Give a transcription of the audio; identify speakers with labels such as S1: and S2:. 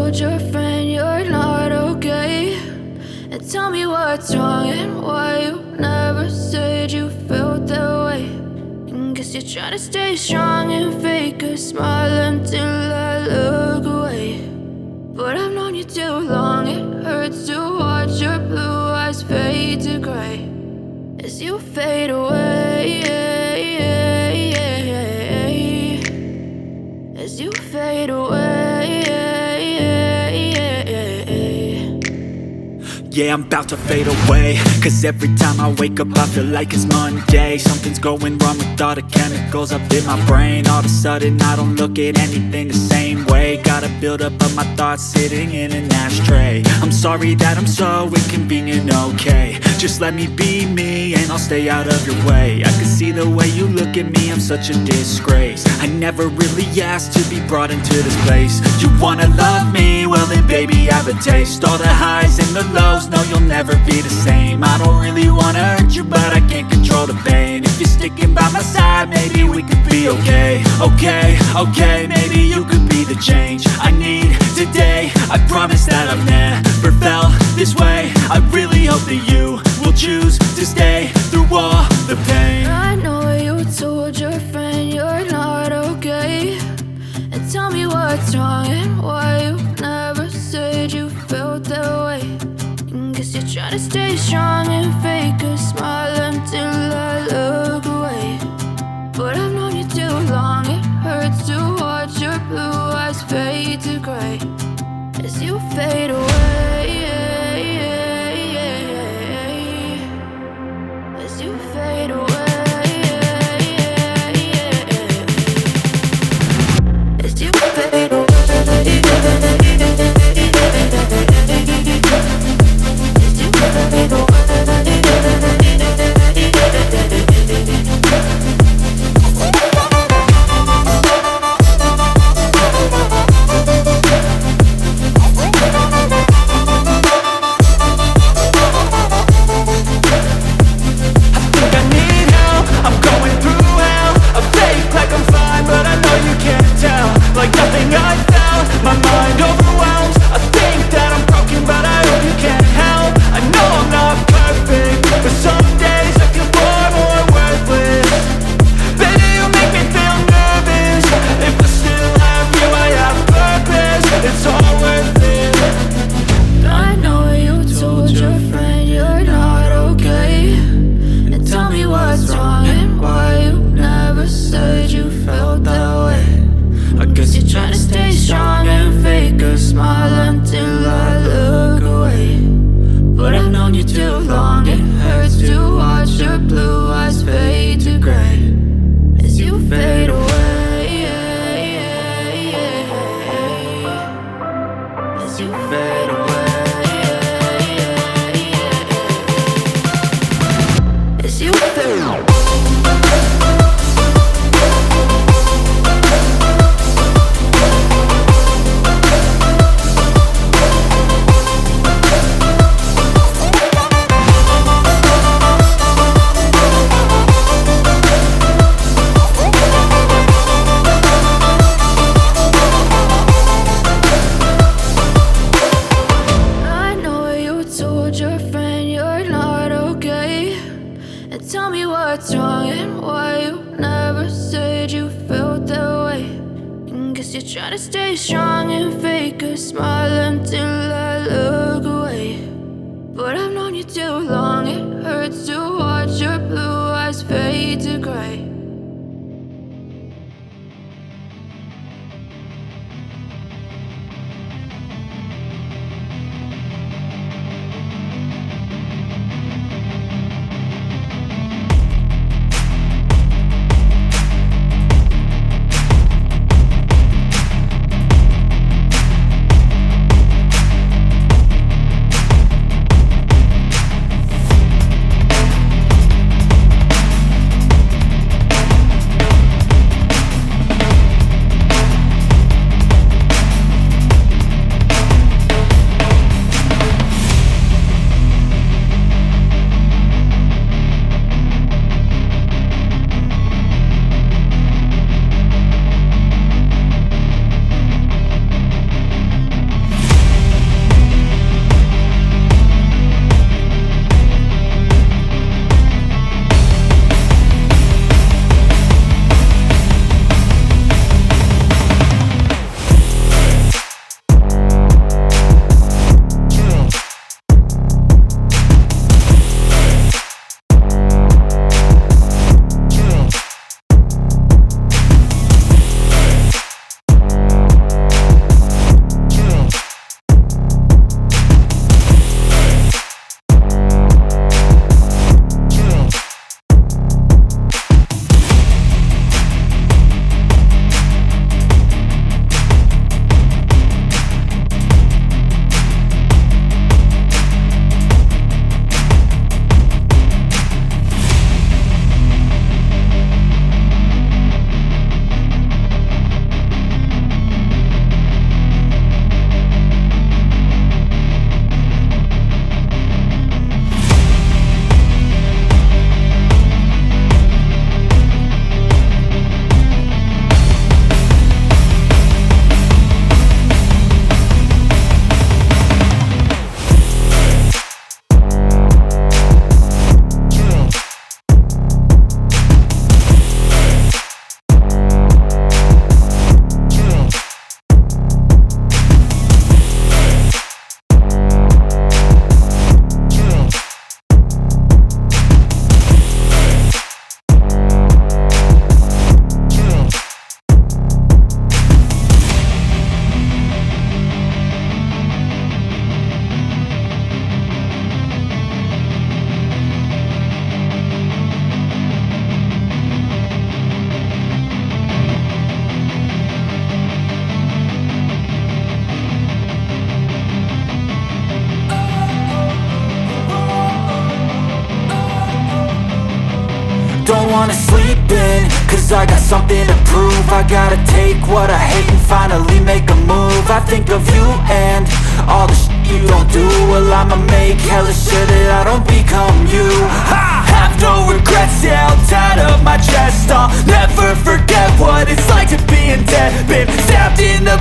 S1: told your friend you're not okay? And tell me what's wrong and why you never said you felt that way. And guess you're trying to stay strong and fake a smile until I look away. But I've known you too long, it hurts to watch your blue eyes fade to gray as you fade away, as you fade away.
S2: Yeah, I'm about to fade away, cause every time I wake up I feel like it's Monday. Something's going wrong with all the chemicals up in my brain. All of a sudden I don't look at anything the same way. Got a build up of my thoughts sitting in an ashtray. I'm sorry that I'm so inconvenient, okay? Just let me be me and I'll stay out of your way. I can see the way you look at me, I'm such a disgrace. I never really asked to be brought into this place. You wanna love me? Well then baby, have a taste. All the highs and the lows, no, you'll never be the same. I don't really wanna hurt you, but I can't control the pain. If you're sticking by my side, maybe we could be okay. Okay, maybe you could be the change I need today. I promise that I've never felt this way. I really hope that you will choose to stay through all the pain.
S1: I know you told your friend you're not okay. And tell me what's wrong and why you never said you felt that way. Guess you're trying to stay strong and fake a smile until I look away. But I've known you too long, it hurts to watch your blue eyes fade to gray as you fade away, as you fade away, as you fade away. Try to stay strong and fake a smile until I look away. But I've known you too long, it hurts to watch your blue eyes fade to gray.
S2: lose, I got something to prove. I gotta take what I hate and finally make a move. I think of you and all the shit you don't do. Well, I'ma make hella sure that I don't become you. I have no regrets, yeah, held tight up my chest. I'll never forget what it's like to be in debt. Been stabbed in the